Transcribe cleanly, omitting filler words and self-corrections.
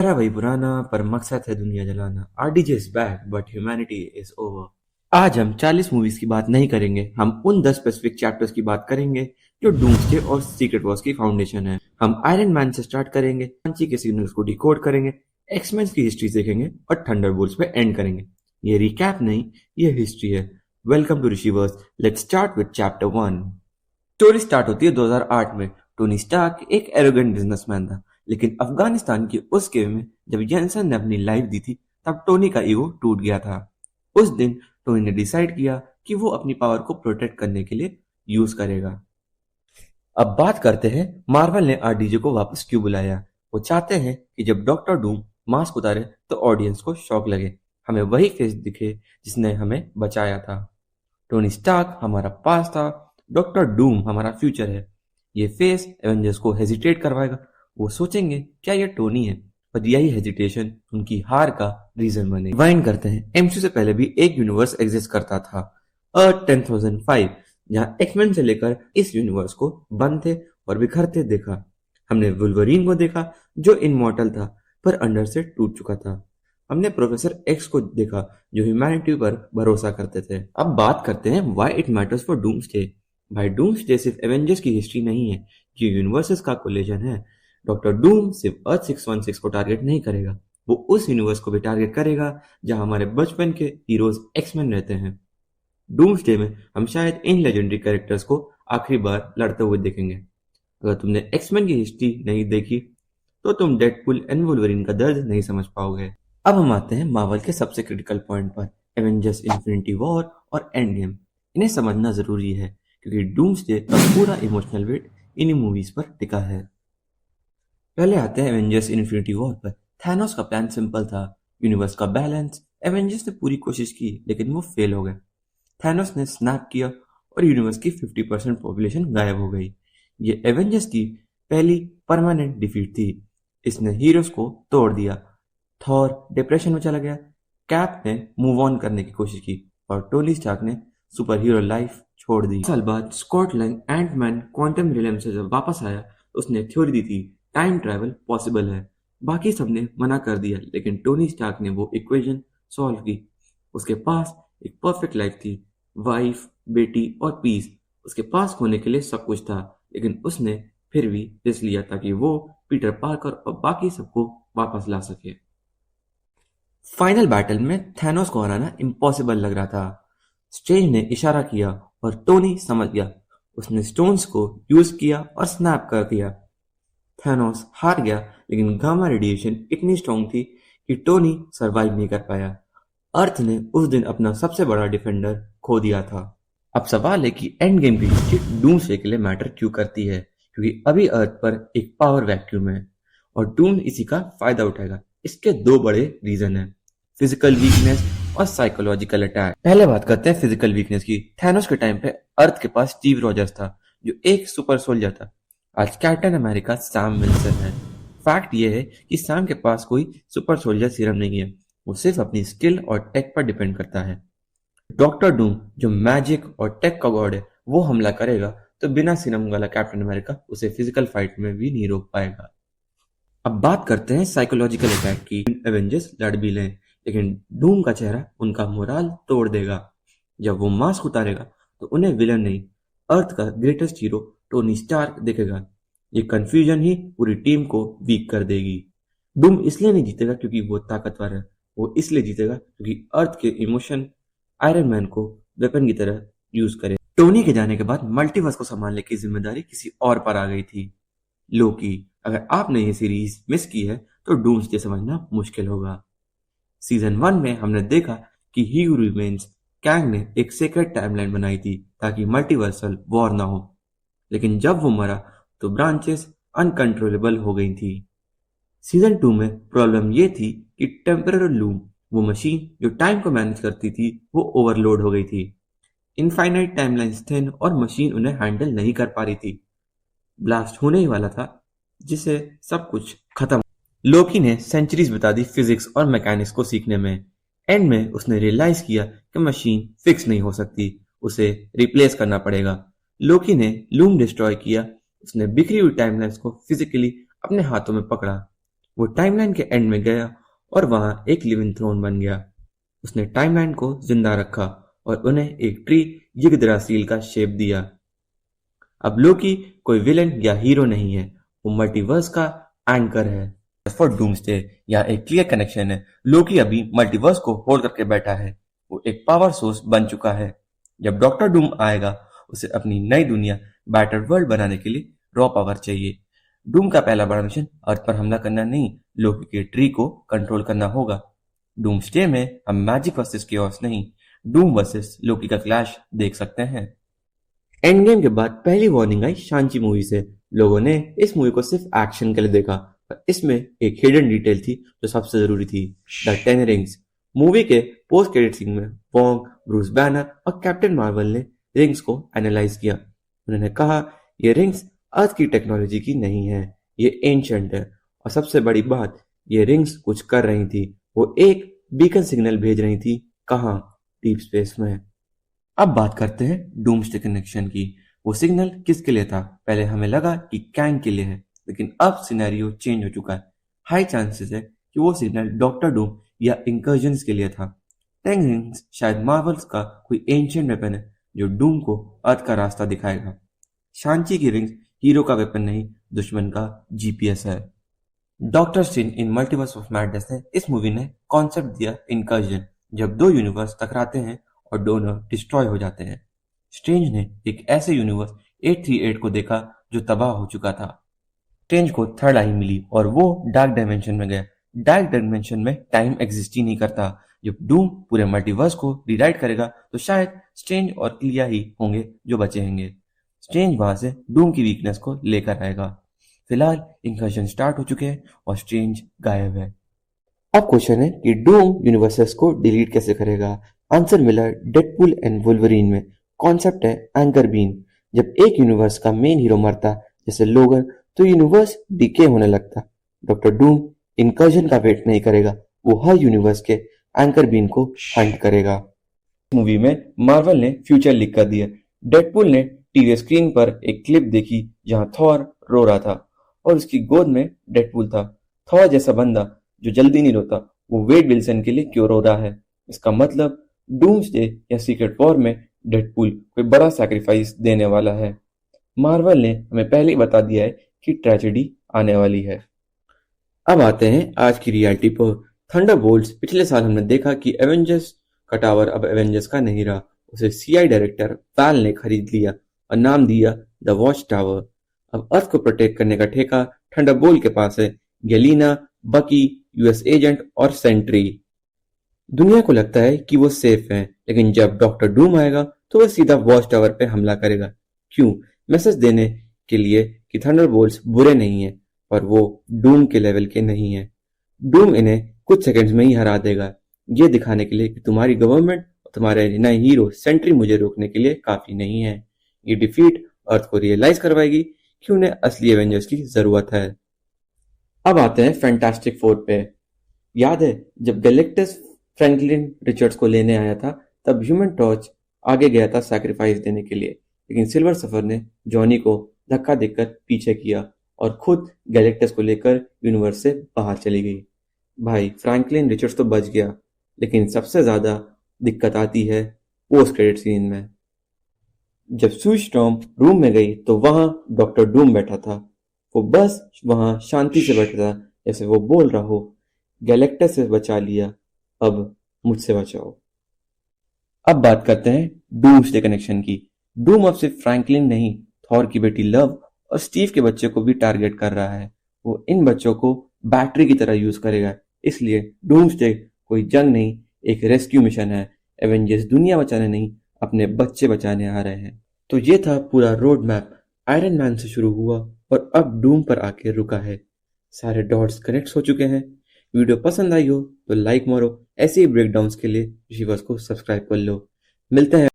प्यारा वही पुराना पर मकसद है दुनिया जलाना। RDJ is back but humanity is over. आज हम 40 मूवीज की बात नहीं करेंगे, हम उन 10 स्पेसिफिक चैप्टर्स की बात करेंगे जो डूम्सडे और सीक्रेट वॉर्स की फाउंडेशन है। हम आयरन मैन से स्टार्ट करेंगे, सांची के सिग्नल्स को डिकोड करेंगे, एक्समैन की हिस्ट्री देखेंगे और थंडरबोल्ट्स पे एंड करेंगे। ये रिकैप नहीं, ये हिस्ट्री है। Welcome to Rishiverse. Let's start with chapter 1। Story start होती है 2008 में। टोनी स्टार्क एक एरोगेंट बिजनेसमैन था, लेकिन अफगानिस्तान की उस गेम में जब जेनसन ने अपनी लाइफ दी थी तब टोनी का ईगो टूट गया था। उस दिन टोनी ने डिसाइड किया कि वो अपनी पावर को प्रोटेक्ट करने के लिए यूज करेगा। अब बात करते हैं मार्वल ने आरडीजे को वापस क्यों बुलाया। वो चाहते हैं कि जब डॉक्टर डूम मास्क उतारे तो ऑडियंस को शॉक लगे, हमें वही फेस दिखे जिसने हमें बचाया था। टोनी स्टार्क हमारा पास्ट था, डॉक्टर डूम हमारा फ्यूचर है। ये फेस एवेंजर्स को हेजिटेट करवाएगा। वो सोचेंगे क्या ये टोनी है, पर यही हेजिटेशन उनकी हार का रीजन बने। वाइंड करते हैं, एमसीयू से पहले भी एक यूनिवर्स एग्जिस्ट करता था, अर्थ 10,005, जहां एक्समैन से लेकर इस यूनिवर्स को बनते और बिखरते देखा। हमने वुल्वरीन को देखा जो इनमॉर्टल था पर अंदर से टूट चुका था। हमने प्रोफेसर एक्स को देखा जो ह्यूमैनिटी पर भरोसा करते थे। अब बात करते हैं why it matters for doomsday. भाई डूम्सडे सिर्फ एवेंजर्स की हिस्ट्री नहीं है, ये यूनिवर्सेस का कोलिजन है। डॉक्टर डूम सिर्फ अर्थ 616 को टारगेट नहीं करेगा, वो उस यूनिवर्स को भी टारगेट करेगा जहां हमारे बचपन के हीरोज एक्समैन रहते हैं। डूम्सडे में हम शायद इन लेजेंडरी कैरेक्टर्स को आखिरी बार लड़ते हुए देखेंगे। अगर तुमने एक्समैन की हिस्ट्री नहीं देखी तो तुम डेडपुल एंड वुल्वरीन का दर्द नहीं समझ पाओगे। अब हम आते हैं मार्वल के सबसे क्रिटिकल पॉइंट पर, एवेंजर्स इन्फिनिटी वॉर और एंड गेम। इन्हें समझना जरूरी है क्योंकि डूम्सडे का पूरा इमोशनल वेट इन्हीं मूवीज पर टिका है। पहले आते हैं एवेंजर्स इन्फिनिटी वॉर पर। थैनोस का प्लान सिंपल था, यूनिवर्स का बैलेंस। एवेंजर्स ने पूरी कोशिश की लेकिन वो फेल हो गए। थैनोस ने स्नैप किया और यूनिवर्स की 50% पॉपुलेशन गायब हो गई। ये एवेंजर्स की पहली परमानेंट डिफीट थी। इसने हीरोज को तोड़ दिया। थॉर डिप्रेशन में चला गया, कैप ने मूव ऑन करने की कोशिश की और टोनी स्टार्क ने सुपर हीरो लाइफ छोड़ दी। साल बाद Scott Lang Ant Man quantum realm से जब वापस आया तो उसने थ्योरी दी थी टाइम ट्रैवल पॉसिबल है। बाकी सबने मना कर दिया लेकिन टोनी स्टार्क ने वो इक्वेशन सॉल्व की। उसके पास एक परफेक्ट लाइफ थी, वाइफ, बेटी और पीस। उसके पास होने के लिए सब कुछ था, लेकिन उसने फिर भी रिस्क लिया ताकि वो पीटर पार्कर और बाकी सबको वापस ला सके। फाइनल बैटल में थैनोस को हराना इम्पॉसिबल लग रहा था। स्ट्रेंज ने इशारा किया और टोनी समझ गया। उसने स्टोन्स को यूज किया और स्नैप कर दिया। थैनोस हार गया लेकिन गामा रेडिएशन इतनी स्ट्रांग थी कि टोनी सरवाइव नहीं कर पाया। अर्थ ने उस दिन अपना सबसे बड़ा डिफेंडर खो दिया था। अब सवाल है कि एंड गेम की हिस्ट्री डूम्सडे के लिए मैटर क्यों करती है, क्योंकि अभी अर्थ पर एक पावर वैक्यूम है और डूम इसी का फायदा उठाएगा। इसके दो बड़े रीजन हैं, फिजिकल वीकनेस और साइकोलॉजिकल अटैक। पहले बात करते हैं फिजिकल वीकनेस की। थैनोस के टाइम पे अर्थ के पास स्टीव रॉजर्स था जो एक सुपर सोल्जर था। आज कैप्टन अमेरिका सैम विल्सन है। फैक्ट ये है कि सैम के पास कोई सुपर सोल्जर सीरम नहीं है, वो सिर्फ अपनी स्किल और टेक पर डिपेंड करता है। डॉक्टर डूम जो मैजिक और टेक का गॉड है, वो हमला करेगा तो बिना सीरम वाला कैप्टन अमेरिका उसे फिजिकल फाइट में भी नहीं रोक पाएगा। अब बात करते हैं साइकोलॉजिकल अटैक की। एवेंजर्स लड़ भी लें लेकिन डूम का चेहरा उनका मोराल तोड़ देगा। जब वो मास्क उतारेगा तो उन्हें विलन नहीं, अर्थ का ग्रेटेस्ट हीरो टोनी स्टार्क दिखेगा। ये कंफ्यूजन ही पूरी टीम को वीक कर देगी। डूम इसलिए नहीं जीतेगा क्योंकि वो ताकतवर है, वो इसलिए जीतेगा क्योंकि अर्थ के इमोशन आयरन मैन को वेपन की तरह यूज करे। टोनी के जाने के बाद मल्टीवर्स को संभालने की जिम्मेदारी किसी और पर आ गई थी, लोकी। अगर आपने ये सीरीज मिस की है तो डूम्सडे समझना मुश्किल होगा। सीजन 1 में हमने देखा कि ही हू रिमेन्स कैंग ने एक सीक्रेट टाइमलाइन बनाई थी ताकि मल्टीवर्सल वॉर ना हो, लेकिन जब वो मरा तो ब्रांचेस अनकंट्रोलेबल हो गई थी। सीजन 2 में प्रॉब्लम ये थी कि टेम्पररी लूम, वो मशीन जो टाइम को मैनेज करती थी, वो ओवरलोड हो गई थी। इनफाइनाइट टाइमलाइंस थे और मशीन उन्हें हैंडल नहीं कर पा रही थी। ब्लास्ट होने ही वाला था जिससे सब कुछ खत्म। लोकी ने सेंचुरीज बिता दी फिजिक्स और मैकेनिक्स को सीखने में। एंड में उसने रियलाइज किया कि मशीन फिक्स नहीं हो सकती, उसे रिप्लेस करना पड़ेगा। लोकी ने लूम डिस्ट्रॉय किया, उसने बिखरी हुई टाइमलाइंस को फिजिकली अपने हाथों में पकड़ा। वो टाइमलाइन के एंड में गया और वहां एक लिविंग थ्रोन बन गया। उसने टाइमलाइन को जिंदा रखा और उन्हें एक ट्री यिग्द्रासिल का शेप दिया। अब लोकी कोई विलेन या हीरो नहीं है, वो मल्टीवर्स का एंकर है। फॉर डूम्सडे या एक क्लियर कनेक्शन है, लोकी अभी मल्टीवर्स को होल्ड करके बैठा है। वो एक पावर सोर्स बन चुका है। जब डॉक्टर डूम आएगा, उसे अपनी नई दुनिया बैटर वर्ल्ड बनाने के लिए रॉ पावर चाहिए। डूम का पहला बड़ा मिशन अर्थ पर हमला करना नहीं, लोकी के ट्री को कंट्रोल करना होगा। डूम्सडे में हम मैजिक वर्सेस केओस नहीं, डूम वर्सेस लोकी का क्लैश देख सकते हैं। एंड गेम के बाद पहली वार्निंग आई शांची मूवी से। लोगों ने इस मूवी को सिर्फ एक्शन के लिए देखा, पर इसमें एक हिडन डिटेल थी जो सबसे जरूरी थी, द 10 रिंग्स। मूवी के पोस्ट क्रेडिट सीन में वोंग, ब्रूस बैनर और कैप्टन मार्वल ने रिंग्स को एनालाइज किया। उन्होंने कहा, ये रिंग्स अर्थ की टेक्नोलॉजी की नहीं है, ये एंशिएंट है। और सबसे बड़ी बात, ये रिंग्स कुछ कर रही थी। वो एक बीकन सिग्नल भेज रही थी। कहाँ? डीप स्पेस में। अब बात करते हैं डूम्सडे कनेक्शन की। वो सिग्नल किसके लिए था? पहले हमें लगा कि कैंग के लिए है, लेकिन अब सिनेरियो चेंज हो चुका है। हाई चांसेस है कि वो सिग्नल डॉक्टर डूम या इंकर्जन्स के लिए था। टेंग रिंग्स शायद मार्वल्स का कोई एंशिएंट वेपन है जो डूम को अर्थ का रास्ता दिखाएगा। शांची की रिंग्स हीरो का वेपन नहीं, दुश्मन का जीपीएस है। Doctor strange in multiverse of madness ने इस मूवी ने कॉन्सेप्ट दिया इंकर्जन, जब दो यूनिवर्स टकराते हैं और दोनों डिस्ट्रॉय हो जाते हैं। स्ट्रेंज ने एक ऐसे यूनिवर्स 838 को देखा जो तबाह हो चुका था। स्ट्रेंज को थर्ड आई मिली और वो डार्क डायमेंशन में गया। डार्क डायमेंशन में टाइम एग्जिस्ट ही नहीं करता। जब डूम पूरे मल्टीवर्स को रिराइट करेगा तो शायद स्ट्रेंज और क्लिया ही होंगे जो बचेंगे। स्ट्रेंज वहां से डूम की वीकनेस को लेकर आएगा। फिलहाल इंकर्जन स्टार्ट हो चुके हैं और स्ट्रेंज गायब है। अब क्वेश्चन है कि डूम यूनिवर्सेस को डिलीट कैसे करेगा? आंसर मिला डेडपूल एंड वुल्वरीन में। कॉन्सेप्ट है एंकर बीन। जब एक यूनिवर्स का मेन हीरो मरता, जैसे लोगन, तो यूनिवर्स डीके होने लगता। डॉक्टर डूम इंकर्जन का वेट नहीं करेगा, वो हर यूनिवर्स के एंकर बीन को हंट करेगा। मूवी में मार्वल ने फ्यूचर लीक कर दिया। डेडपूल ने टीवी स्क्रीन पर एक क्लिप देखी जहां थॉर रो रहा था और उसकी गोद में डेडपूल था। थॉर जैसा बंदा जो जल्दी नहीं रोता, वो वेड विल्सन के लिए क्यों रो रहा है? इसका मतलब डूम्सडे या सीक्रेट वॉर में डेडपूल कोई बड़ा सैक्रिफाइस देने वाला है। मार्वल ने हमें पहले ही बता दिया है कि ट्रेजेडी आने वाली है। अब आते हैं आज की रियलिटी पर। थंडरबोल्ट्स पिछले साल हमने देखा कि एवेंजर्स का टावर अब एवेंजर्स का नहीं रहा। उसे सीआई डायरेक्टर वैल ने खरीद लिया और नाम दिया द वॉच टावर। अब अर्थ को प्रोटेक्ट करने का ठेका थंडरबोल्ट के पास है। येलेना, बकी, यूएस एजेंट और सेंट्री। दुनिया को लगता है कि वो सेफ हैं, लेकिन जब डॉक्टर डूम आएगा तो वह सीधा वॉच टावर पे हमला करेगा। क्यों? मैसेज देने के लिए कि थंडरबोल्ट्स बुरे नहीं हैं, पर वो डूम के लेवल के नहीं हैं। डूम इन्हें कुछ सेकंड्स में ही हरा देगा, ये दिखाने के लिए कि तुम्हारी गवर्नमेंट और तुम्हारे नए हीरो सेंट्री मुझे रोकने के लिए काफी नहीं है। ये डिफीट अर्थ को रियलाइज करवाएगी कि उन्हें असली एवेंजर्स की जरूरत है। अब आते हैं फैंटास्टिक फोर पे। याद है जब गैलेक्टस फ्रैंकलिन रिचर्ड्स को लेने आया था, तब ह्यूमन टॉर्च आगे गया था सैक्रिफाइस देने के लिए, लेकिन सिल्वर सफर ने जॉनी को धक्का देकर पीछे किया और खुद गैलेक्टस को लेकर यूनिवर्स से बाहर चली गई। भाई फ्रैंकलिन रिचर्ड्स तो बच गया, लेकिन सबसे ज्यादा दिक्कत आती है पोस्ट क्रेडिट सीन में। जब सू स्टॉर्म रूम में गई तो वहां डॉक्टर डूम बैठा था। वो बस वहां शांति से बैठा था, जैसे वो बोल रहा हो, गैलेक्टस से बचा लिया, अब मुझसे बचाओ। अब बात करते हैं डूम्सडे कनेक्शन की। डूम अब सिर्फ फ्रैंकलिन नहीं, थॉर की बेटी लव और स्टीव के बच्चे को भी टारगेट कर रहा है। वो इन बच्चों को बैटरी की तरह यूज करेगा। इसलिए डूम्सडे कोई जंग नहीं, एक रेस्क्यू मिशन है। एवेंजर्स दुनिया बचाने नहीं, अपने बच्चे बचाने आ रहे हैं। तो ये था पूरा रोड मैप। आयरन मैन से शुरू हुआ और अब डूम पर आके रुका है। सारे डॉट्स कनेक्ट हो चुके हैं। वीडियो पसंद आई हो तो लाइक मारो। ऐसे ही ब्रेकडाउन्स के लिए यूनिवर्स को सब्सक्राइब कर लो। मिलते हैं